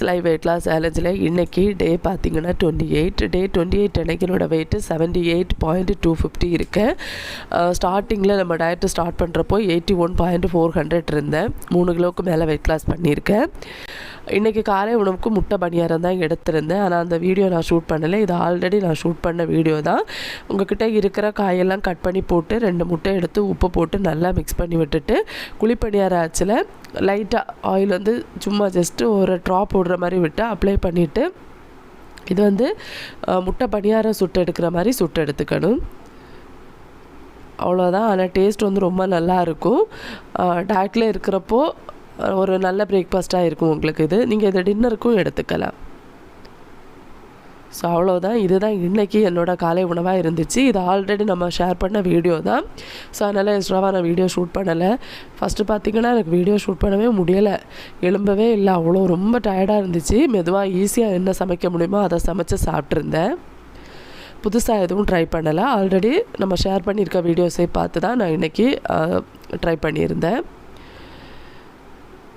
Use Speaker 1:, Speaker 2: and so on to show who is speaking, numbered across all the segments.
Speaker 1: Live weight loss சேலஞ்சில் இன்றைக்கி டே பார்த்திங்கன்னா 28 டே 28 அன்றைக்கி என்னோடய வெயிட்டு 78.250 இருக்கேன். ஸ்டார்டிங்கில் நம்ம டயட்டு ஸ்டார்ட் பண்ணுறப்போ 81.400 இருந்தேன். 3 கிலோவுக்கு மேலே வெயிட் லாஸ் பண்ணியிருக்கேன். இன்றைக்கி காலை உணவுக்கு முட்டை பணியாரம் தான் எடுத்திருந்தேன். ஆனால் அந்த வீடியோ நான் ஷூட் பண்ணலை. இது ஆல்ரெடி நான் ஷூட் பண்ண வீடியோ தான். உங்கள்கிட்ட இருக்கிற காயெல்லாம் கட் பண்ணி போட்டு 2 முட்டை எடுத்து உப்பு போட்டு நல்லா மிக்ஸ் பண்ணி விட்டுட்டு குழிப்பணியாரம் ஆச்சில் லைட்டாக ஆயில் வந்து சும்மா ஜஸ்ட்டு ஒரு ட்ராப் விடுற மாதிரி விட்டு அப்ளை பண்ணிவிட்டு இது வந்து முட்டை பணியாரம் சுட்டு எடுக்கிற மாதிரி சுட்டு எடுத்துக்கணும். அவ்வளோதான். ஆனால் டேஸ்ட் வந்து ரொம்ப நல்லாயிருக்கும். டயட்டில் இருக்கிறப்போ ஒரு நல்ல பிரேக்ஃபாஸ்ட்டாக இருக்கும் உங்களுக்கு. இது நீங்கள் இதை டின்னருக்கும் எடுத்துக்கலாம். ஸோ அவ்வளோதான். இதுதான் இன்றைக்கி என்னோடய காலை உணவாக இருந்துச்சு. இது ஆல்ரெடி நம்ம ஷேர் பண்ண வீடியோ தான். ஸோ அதனால் எக்ஸ்ட்ராவாக நான் வீடியோ ஷூட் பண்ணலை. ஃபஸ்ட்டு பார்த்திங்கன்னா எனக்கு வீடியோ ஷூட் பண்ணவே முடியலை, எழும்பவே இல்லை. அவ்வளோ ரொம்ப டயர்டாக இருந்துச்சு. மெதுவாக ஈஸியாக என்ன சமைக்க முடியுமோ அதை சமைச்சு சாப்பிட்ருந்தேன். புதுசாக எதுவும் ட்ரை பண்ணலை. ஆல்ரெடி நம்ம ஷேர் பண்ணியிருக்க வீடியோஸை பார்த்து தான் நான் இன்றைக்கி ட்ரை பண்ணியிருந்தேன்.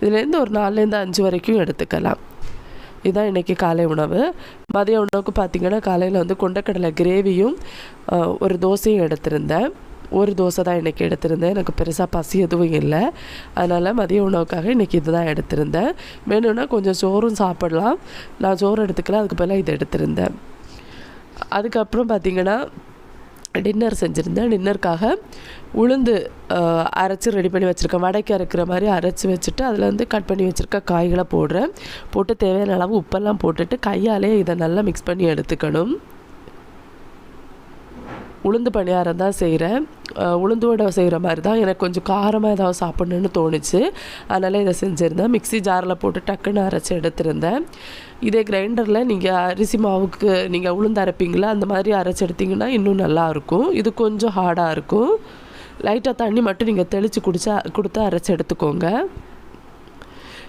Speaker 1: இதுலேருந்து ஒரு 4லேருந்து 5 வரைக்கும் எடுத்துக்கலாம். இதுதான் இன்றைக்கி காலை உணவு. மதிய உணவுக்கு பார்த்திங்கன்னா காலையில் வந்து கொண்டக்கடலை கிரேவியும் ஒரு தோசையும் எடுத்திருந்தேன். ஒரு தோசை தான் இன்றைக்கி எடுத்திருந்தேன். எனக்கு பெருசாக பசி எதுவும் இல்லை. அதனால் மதிய உணவுக்காக இன்றைக்கி இது தான் எடுத்திருந்தேன். வேணும்னா கொஞ்சம் சோறும் சாப்பிடலாம். நான் சோறு எடுத்துக்கல, அதுக்கு பதிலாக இது எடுத்திருந்தேன். அதுக்கப்புறம் பார்த்திங்கன்னா டின்னர் செஞ்சுருந்தேன். டின்னருக்காக உளுந்து அரைச்சி ரெடி பண்ணி வச்சுருக்கேன். வடைக்கு அரைக்கிற மாதிரி அரைச்சி வச்சுட்டு அதில் வந்து கட் பண்ணி வச்சுருக்க காய்களை போடுறேன். போட்டு தேவையான அளவு உப்பெல்லாம் போட்டுட்டு கையாலே இதை நல்லா மிக்ஸ் பண்ணி எடுத்துக்கணும். உளுந்து பணியாரம் தான் செய்கிறேன். உளுந்து வடை செய்கிற மாதிரி தான். எனக்கு கொஞ்சம் காரமாக ஏதாவது சாப்பிட்ணுன்னு தோணுச்சு. அதனால் இதை செஞ்சுருந்தேன். மிக்ஸி ஜாரில் போட்டு டக்குன்னு அரைச்சி எடுத்துருந்தேன். இதே கிரைண்டரில் நீங்கள் அரிசி மாவுக்கு நீங்கள் உளுந்து அரைப்பீங்களா, அந்த மாதிரி அரைச்சி எடுத்திங்கன்னா இன்னும் நல்லாயிருக்கும். இது கொஞ்சம் ஹார்டாக இருக்கும். லைட்டாக தண்ணி மட்டும் நீங்கள் தெளித்து கொடுத்து அரைச்சி எடுத்துக்கோங்க.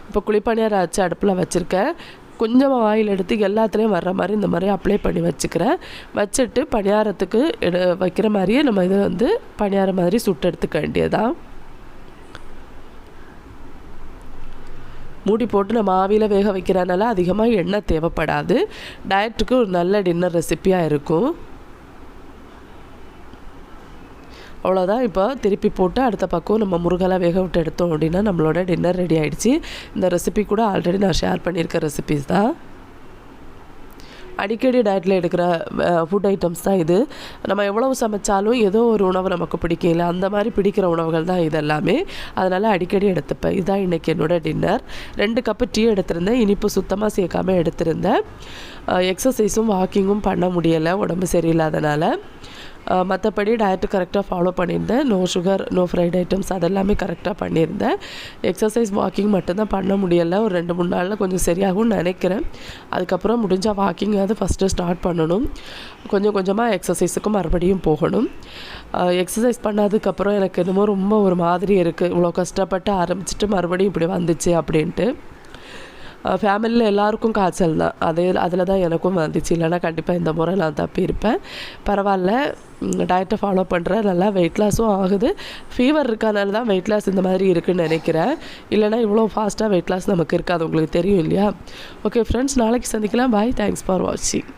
Speaker 1: இப்போ குழிப்பணியாரம் அரைச்சி அடுப்பில் வச்சுருக்கேன். கொஞ்சமாக ஆயில் எடுத்து எல்லாத்துலேயும் வர்ற மாதிரி இந்த மாதிரி அப்ளை பண்ணி வச்சுக்கிறேன். வச்சுட்டு பணியாரத்துக்கு வைக்கிற மாதிரியே நம்ம இதை வந்து பணியாரம் மாதிரி சுட்டு எடுத்துக்க வேண்டியதான். மூடி போட்டு நம்ம ஆவியில் வேக வைக்கிறனால அதிகமாக எண்ணெய் தேவைப்படாது. டயட்டுக்கு ஒரு நல்ல டின்னர் ரெசிப்பியாக இருக்கும். அவ்வளோதான். இப்போ திருப்பி போட்டு அடுத்த பக்கம் நம்ம முருகலாக வேக விட்டு எடுத்தோம் அப்படின்னா நம்மளோட டின்னர் ரெடி ஆகிடுச்சு. இந்த ரெசிபி கூட ஆல்ரெடி நான் ஷேர் பண்ணியிருக்க ரெசிபிஸ் தான். அடிக்கடி டயட்டில் எடுக்கிற ஃபுட் ஐட்டம்ஸ் தான் இது. நம்ம எவ்வளவு சமைச்சாலும் ஏதோ ஒரு உணவு நமக்கு பிடிக்கல, அந்த மாதிரி பிடிக்கிற உணவுகள் தான் இது எல்லாமே. அதனால் அடிக்கடி எடுத்துப்பேன். இதுதான் இன்றைக்கி என்னோடய டின்னர். 2 கப்பு டீ எடுத்திருந்தேன். இனிப்பு சுத்தமாக சேர்க்காமல் எடுத்திருந்தேன். எக்ஸசைஸும் வாக்கிங்கும் பண்ண முடியலை உடம்பு சரியில்லாதனால. மற்றபடி டயட்டு கரெக்டாக ஃபாலோ பண்ணியிருந்தேன். No sugar, no fried items அதெல்லாமே கரெக்டாக பண்ணியிருந்தேன். எக்ஸசைஸ் வாக்கிங் மட்டும்தான் பண்ண முடியலை. ஒரு 2-3 நாளில் கொஞ்சம் சரியாகும்னு நினைக்கிறேன். அதுக்கப்புறம் முடிஞ்சால் வாக்கிங்காவது ஃபஸ்ட்டு ஸ்டார்ட் பண்ணணும். கொஞ்சம் கொஞ்சமாக எக்ஸசைஸுக்கும் மறுபடியும் போகணும். எக்ஸசைஸ் பண்ணதுக்கப்புறம் எனக்கு என்னமோ ரொம்ப ஒரு மாதிரி இருக்குது. இவ்வளோ கஷ்டப்பட்டு ஆரம்பிச்சுட்டு மறுபடியும் இப்படி வந்துச்சு அப்படின்ட்டு. ஃபேமிலியில் எல்லாருக்கும் காய்ச்சல் தான். அதில் தான் எனக்கும் வந்துச்சு. இல்லைனா கண்டிப்பாக இந்த முறை நான் தப்பியிருப்பேன். பரவாயில்ல, டயட்டை ஃபாலோ பண்ணுறேன். நல்லா வெயிட் லாஸும் ஆகுது. ஃபீவர் இருக்கனால தான் வெயிட் லாஸ் இந்த மாதிரி இருக்குதுன்னு நினைக்கிறேன். இல்லைனா இவ்வளோ ஃபாஸ்ட்டாக வெயிட் லாஸ் நமக்கு இருக்காது. உங்களுக்கு தெரியும் இல்லையா? ஓகே ஃப்ரெண்ட்ஸ், நாளைக்கு சந்திக்கலாம். பாய். தேங்க்ஸ் ஃபார் வாட்சிங்.